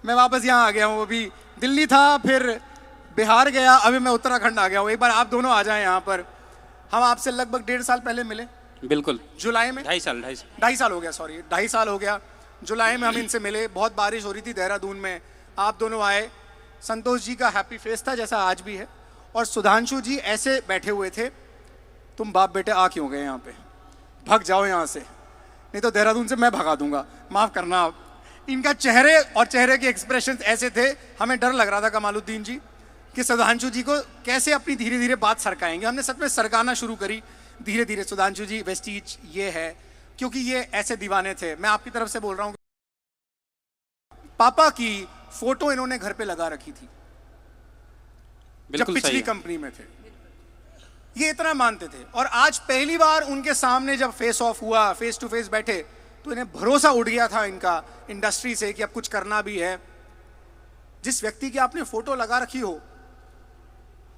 मैं वापस यहाँ आ गया हूँ। अभी दिल्ली था, फिर बिहार गया, अभी मैं उत्तराखंड आ गया हूँ। एक बार आप दोनों आ जाएं यहाँ पर। हम आपसे लगभग 1.5 साल पहले मिले। बिल्कुल, जुलाई में। 2.5 साल हो गया, सॉरी 2.5 साल हो गया। जुलाई में हम इनसे मिले, बहुत बारिश हो रही थी देहरादून में, आप दोनों आए। संतोष जी का हैप्पी फेस था जैसा आज भी है, और सुधांशु जी ऐसे बैठे हुए थे, तुम बाप बेटे आ क्यों गए यहाँ पे, भाग जाओ यहाँ से, नहीं तो देहरादून से मैं भगा दूंगा, माफ करना आप। इनका चेहरे और चेहरे के एक्सप्रेशन ऐसे थे, हमें डर लग रहा था कमालुद्दीन जी कि सुधांशु जी को कैसे अपनी धीरे धीरे बात सरकाएंगे। हमने सच में सरकाना शुरू करी धीरे धीरे। सुधांशु जी वेस्टीज ये है, क्योंकि ये ऐसे दीवाने थे। मैं आपकी तरफ से बोल रहा हूँ, पापा की फोटो इन्होंने घर पे लगा रखी थी जब पिछली कंपनी में थे। ये इतना मानते थे, और आज पहली बार उनके सामने जब फेस ऑफ हुआ, फेस टू फेस बैठे, तो इन्हें भरोसा उठ गया था इनका इंडस्ट्री से कि अब कुछ करना भी है। जिस व्यक्ति की आपने फोटो लगा रखी हो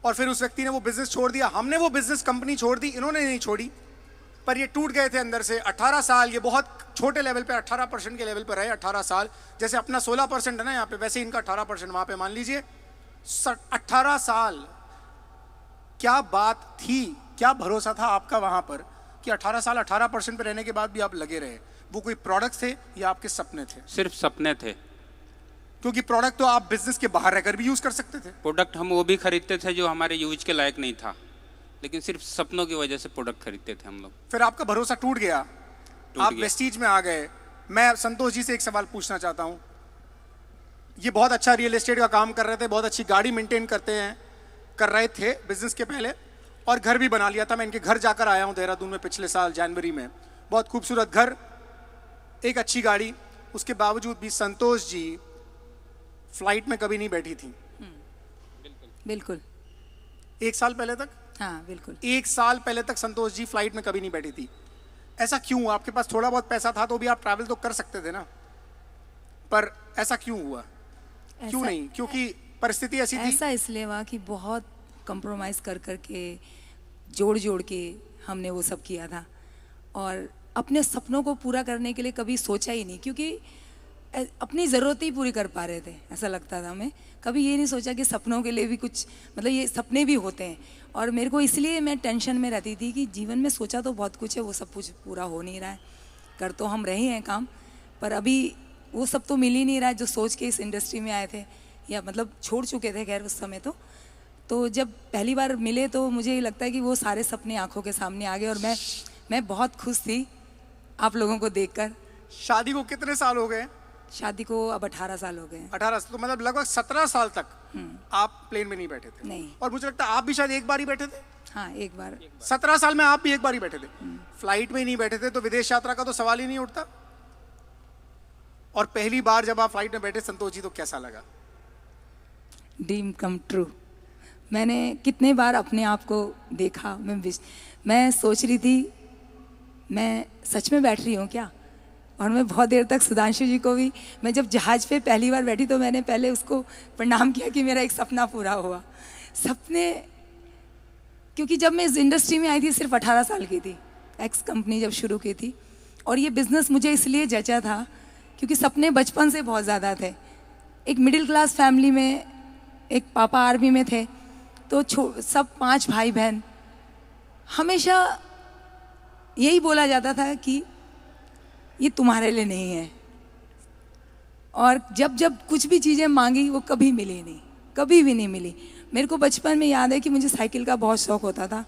और फिर उस व्यक्ति ने वो बिजनेस छोड़ दिया, हमने वो बिजनेस कंपनी छोड़ दी, इन्होंने नहीं छोड़ी, पर ये टूट गए थे अंदर से। 18 साल, ये बहुत छोटे लेवल पे 18% के लेवल पे रहे 18 साल। जैसे अपना 16% है ना यहाँ पे, वैसे इनका 18% वहाँ पे मान लीजिए। 18 साल, क्या बात थी, क्या भरोसा था आपका वहाँ पर कि 18 साल 18% पे रहने के बाद भी आप लगे रहे। वो कोई प्रोडक्ट थे या आपके सपने थे? सिर्फ सपने थे, क्योंकि प्रोडक्ट तो आप बिजनेस के बाहर रहकर भी यूज कर सकते थे। प्रोडक्ट हम वो भी खरीदते थे जो हमारे यूज के लायक नहीं था, लेकिन सिर्फ सपनों की वजह से प्रोडक्ट खरीदते थे हम लोग। फिर आपका भरोसा टूट गया, आप वेस्टीज में आ गए। मैं संतोष जी से एक सवाल पूछना चाहता हूँ। ये बहुत अच्छा रियल एस्टेट का काम कर रहे थे, बहुत अच्छी गाड़ी मेंटेन कर रहे थे बिजनेस के पहले, और घर भी बना लिया था। मैं इनके घर जाकर आया हूँ देहरादून में पिछले साल जनवरी में। बहुत खूबसूरत घर, एक अच्छी गाड़ी, उसके बावजूद भी संतोष जी फ्लाइट में कभी नहीं बैठी थी। बिल्कुल 1 साल पहले तक, हाँ बिल्कुल 1 साल पहले तक संतोष जी फ्लाइट में कभी नहीं बैठी थी। ऐसा क्यों? आपके पास थोड़ा बहुत पैसा था तो भी आप ट्रैवल तो कर सकते थे ना, पर ऐसा क्यों हुआ? क्यों नहीं? क्योंकि परिस्थिति ऐसी थी? ऐसा इसलिए हुआ कि बहुत कंप्रोमाइज कर के जोड़ के हमने वो सब किया था, और अपने सपनों को पूरा करने के लिए कभी सोचा ही नहीं, क्योंकि अपनी ज़रूरत ही पूरी कर पा रहे थे, ऐसा लगता था हमें। कभी ये नहीं सोचा कि सपनों के लिए भी कुछ, मतलब ये सपने भी होते हैं। और मेरे को इसलिए मैं टेंशन में रहती थी कि जीवन में सोचा तो बहुत कुछ है, वो सब कुछ पूरा हो नहीं रहा है। कर तो हम रहे हैं काम, पर अभी वो सब तो मिल ही नहीं रहा है जो सोच के इस इंडस्ट्री में आए थे, या मतलब छोड़ चुके थे खैर उस समय। तो जब पहली बार मिले तो मुझे ये लगता है कि वो सारे सपने आंखों के सामने आ गए, और मैं बहुत खुश थी आप लोगों को देखकर। शादी को कितने साल हो गए? शादी को अब 18 साल हो गए। 18, तो मतलब लगभग 17 साल तक आप प्लेन में नहीं बैठे थे? नहीं। और मुझे लगता है आप भी शायद एक बार ही बैठे थे। हाँ, एक बार। 17 साल में आप भी एक बार ही बैठे थे। फ्लाइट में ही नहीं बैठे थे, तो विदेश यात्रा का तो सवाल ही नहीं उठता। और पहली बार जब आप फ्लाइट में बैठे संतोष जी, तो कैसा लगा? Dream come true. मैंने कितने बार अपने आप को देखा, मैं सोच रही थी मैं सच में बैठ रही हूँ क्या। और मैं बहुत देर तक सुधांशु जी को भी, मैं जब जहाज़ पे पहली बार बैठी तो मैंने पहले उसको प्रणाम किया कि मेरा एक सपना पूरा हुआ। सपने, क्योंकि जब मैं इस इंडस्ट्री में आई थी सिर्फ 18 साल की थी, एक्स कंपनी जब शुरू की थी, और ये बिज़नेस मुझे इसलिए जचा था क्योंकि सपने बचपन से बहुत ज़्यादा थे। एक मिडिल क्लास फैमिली में, एक पापा आर्मी में थे, तो सब 5 भाई बहन, हमेशा यही बोला जाता था कि ये तुम्हारे लिए नहीं है। और जब जब कुछ भी चीज़ें मांगी वो कभी मिली नहीं, कभी भी नहीं मिली। मेरे को बचपन में याद है कि मुझे साइकिल का बहुत शौक़ होता था,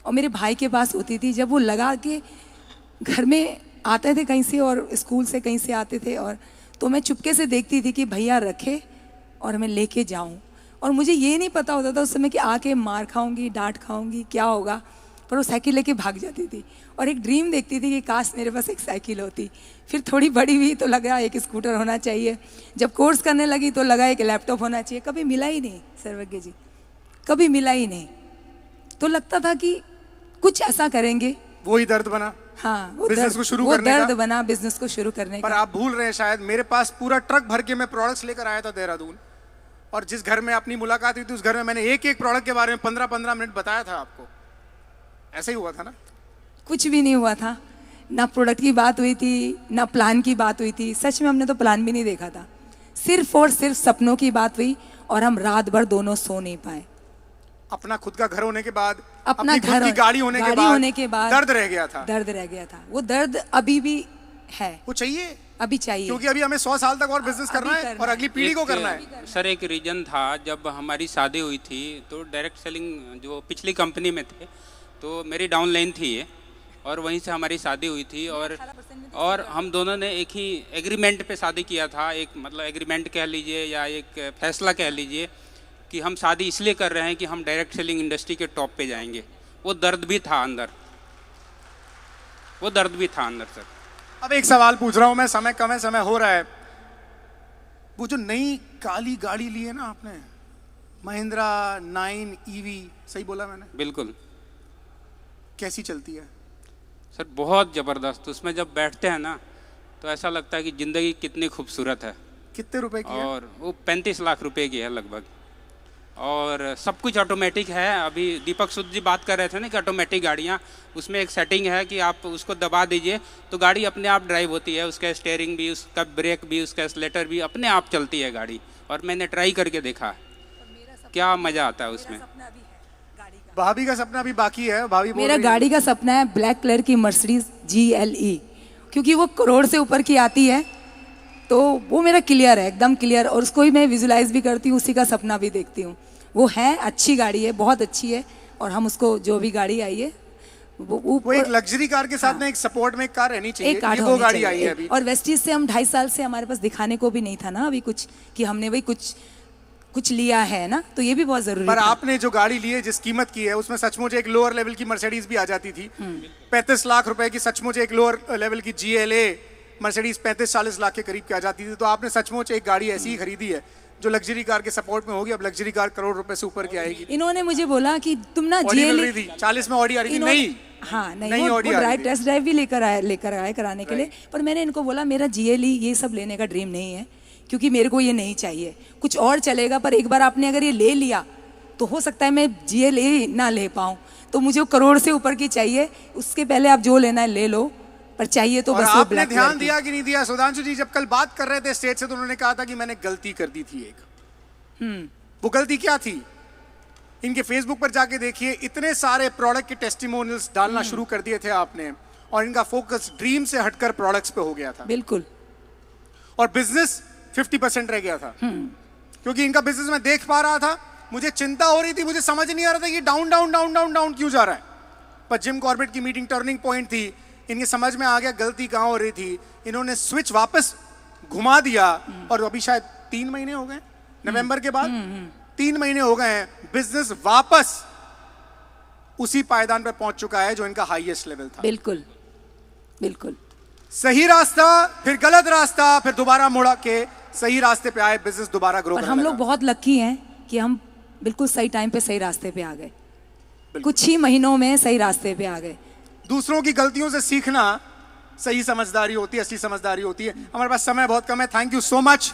और मेरे भाई के पास होती थी। जब वो लगा के घर में आते थे कहीं से, और स्कूल से कहीं से आते थे, और तो मैं चुपके से देखती थी कि भैया रखे और मैं लेके जाऊं। और मुझे ये नहीं पता होता था उस समय कि आके मार खाऊंगी, डांट खाऊंगी, क्या होगा, पर वो साइकिल लेके भाग जाती थी। और एक ड्रीम देखती थी कि काश मेरे पास एक साइकिल होती। फिर थोड़ी बड़ी हुई तो लगा एक स्कूटर होना चाहिए। जब कोर्स करने लगी तो लगा एक लैपटॉप होना चाहिए। कभी मिला ही नहीं सर्वज्ञ जी, कभी मिला ही नहीं। तो लगता था कि कुछ ऐसा करेंगे। वही दर्द बना। हाँ, वो बिजनेस को शुरू करने का। दर्द बना बिजनेस को शुरू करने का। पर आप भूल रहे हैं शायद, मेरे पास पूरा ट्रक भर के मैं प्रोडक्ट्स लेकर आया था देहरादून, और जिस घर में अपनी मुलाकात हुई थी उस घर में मैंने एक एक प्रोडक्ट के बारे में 15-15 मिनट बताया था आपको। ऐसे ही हुआ था ना? कुछ भी नहीं हुआ था, ना प्रोडक्ट की बात हुई थी, ना प्लान की बात हुई थी। सच में हमने तो प्लान भी नहीं देखा था, सिर्फ और सिर्फ सपनों की बात हुई और हम रात भर दोनों सो नहीं पाए। अपना खुद का घर होने के बाद, अपना अपनी खुद की गाड़ी होने के बाद दर्द रह गया था। दर्द रह गया था। वो दर्द अभी भी है। वो चाहिए, अभी चाहिए, क्योंकि अभी हमें 100 साल तक और बिजनेस करना है और अगली पीढ़ी को करना है। सर एक रीजन था, जब हमारी शादी हुई थी तो डायरेक्ट सेलिंग जो पिछली कंपनी में थे तो मेरी डाउन लाइन थी ये, और वहीं से हमारी शादी हुई थी। और हम दोनों ने एक ही एग्रीमेंट पे शादी किया था। एक मतलब एग्रीमेंट कह लीजिए या एक फैसला कह लीजिए कि हम शादी इसलिए कर रहे हैं कि हम डायरेक्ट सेलिंग इंडस्ट्री के टॉप पे जाएंगे। वो दर्द भी था अंदर, वो दर्द भी था अंदर सर। अब एक सवाल पूछ रहा हूं मैं, समय कम है, समय हो रहा है। वो जो नई काली गाड़ी ली है ना आपने, महिंद्रा 9 EV, सही बोला मैंने? बिल्कुल। कैसी चलती है सर? बहुत ज़बरदस्त। उसमें जब बैठते हैं ना तो ऐसा लगता है कि ज़िंदगी कितनी खूबसूरत है। कितने रुपए की है? और वो 35 लाख रुपए की है लगभग, और सब कुछ ऑटोमेटिक है। अभी दीपक सुद जी बात कर रहे थे ना कि ऑटोमेटिक गाड़ियाँ, उसमें एक सेटिंग है कि आप उसको दबा दीजिए तो गाड़ी अपने आप ड्राइव होती है। उसका स्टीयरिंग भी, उसका ब्रेक भी, उसका एक्सीलरेटर भी अपने आप चलती है गाड़ी। और मैंने ट्राई करके देखा है, क्या मज़ा आता है उसमें। भाभी का सपना भी बाकी है। भाभी मेरा गाड़ी का सपना है ब्लैक कलर की मर्सिडीज GLE, क्योंकि वो करोड़ से ऊपर की आती है, तो वो मेरा क्लियर है, एकदम क्लियर। और उसको ही मैं विजुलाइज भी करती हूँ, उसी का सपना भी देखती हूँ। वो है, अच्छी गाड़ी है, बहुत अच्छी है। और हम उसको, जो भी गाड़ी आई है वो एक लग्जरी कार के साथ में एक सपोर्ट में एक कार रहनी चाहिए। एक कार ये वो गाड़ी आई है अभी। और वेस्टीज से हम 2.5 साल से हमारे पास दिखाने को भी नहीं था ना अभी कुछ, कि हमने वही कुछ लिया है ना, तो ये भी बहुत जरूरी पर था। आपने जो गाड़ी ली है, जिस कीमत की है, उसमें सचमुच एक लोअर लेवल की मर्सिडीज भी आ जाती थी। 35 लाख रुपए की सचमुच एक लोअर लेवल की GLA मर्सिडीज 35-40 लाख के करीब की आ जाती थी। तो आपने सचमुच एक गाड़ी ऐसी ही खरीदी है जो लग्जरी कार के सपोर्ट में होगी। अब लग्जरी कार करोड़ रुपए से ऊपर की आएगी। इन्होंने मुझे बोला कि तुम ना GLA 40 में ऑडी आ रही थी। नहीं, हाँ नहीं, वो टेस्ट ड्राइव भी लेकर आए कराने के लिए। पर मैंने इनको बोला मेरा GLE ये सब लेने का ड्रीम नहीं है, क्योंकि मेरे को ये नहीं चाहिए। कुछ और चलेगा, पर एक बार आपने अगर ये ले लिया तो हो सकता है मैं GLE ना ले पाऊँ। तो मुझे वो करोड़ से ऊपर की चाहिए। उसके पहले आप जो लेना है ले लो, पर चाहिए तो बस। आपने ध्यान दिया कि नहीं दिया? सुधांशु जी जब कल बात कर रहे थे स्टेज से, तो उन्होंने कहा था कि मैंने गलती कर दी थी एक। वो गलती क्या थी? इनके फेसबुक पर जाके देखिए, इतने सारे प्रोडक्ट के टेस्टिमोनियल्स डालना शुरू कर दिए थे आपने, और इनका फोकस ड्रीम से हटकर प्रोडक्ट्स पे हो गया था। बिल्कुल। और बिजनेस 50% रह गया था। क्योंकि इनका बिजनेस मैं देख पा रहा था, मुझे चिंता हो रही थी, मुझे समझ नहीं आ रहा था ये down down down down down क्यों जा रहा है। पर जिम कॉर्बेट की मीटिंग टर्निंग पॉइंट थी। इनके समझ में आ गया गलती कहाँ हो रही थी। इन्होंने स्विच वापस घुमा दिया, और अभी शायद 3 महीने हो गए, नवंबर के बाद 3 महीने हो गए हैं, बिजनेस वापस उसी पायदान पर पहुंच चुका है जो इनका हाईएस्ट लेवल था। बिल्कुल बिल्कुल। सही रास्ता, फिर गलत रास्ता, फिर दोबारा मुड़ा के सही रास्ते पे आए, बिजनेस दोबारा ग्रो करने लगा। हम लोग बहुत लकी हैं कि हम बिल्कुल सही टाइम पे सही रास्ते पे आ गए। कुछ ही महीनों में सही रास्ते पे आ गए। दूसरों की गलतियों से सीखना सही समझदारी होती है, असली समझदारी होती है। हमारे पास समय बहुत कम है। Thank you so much.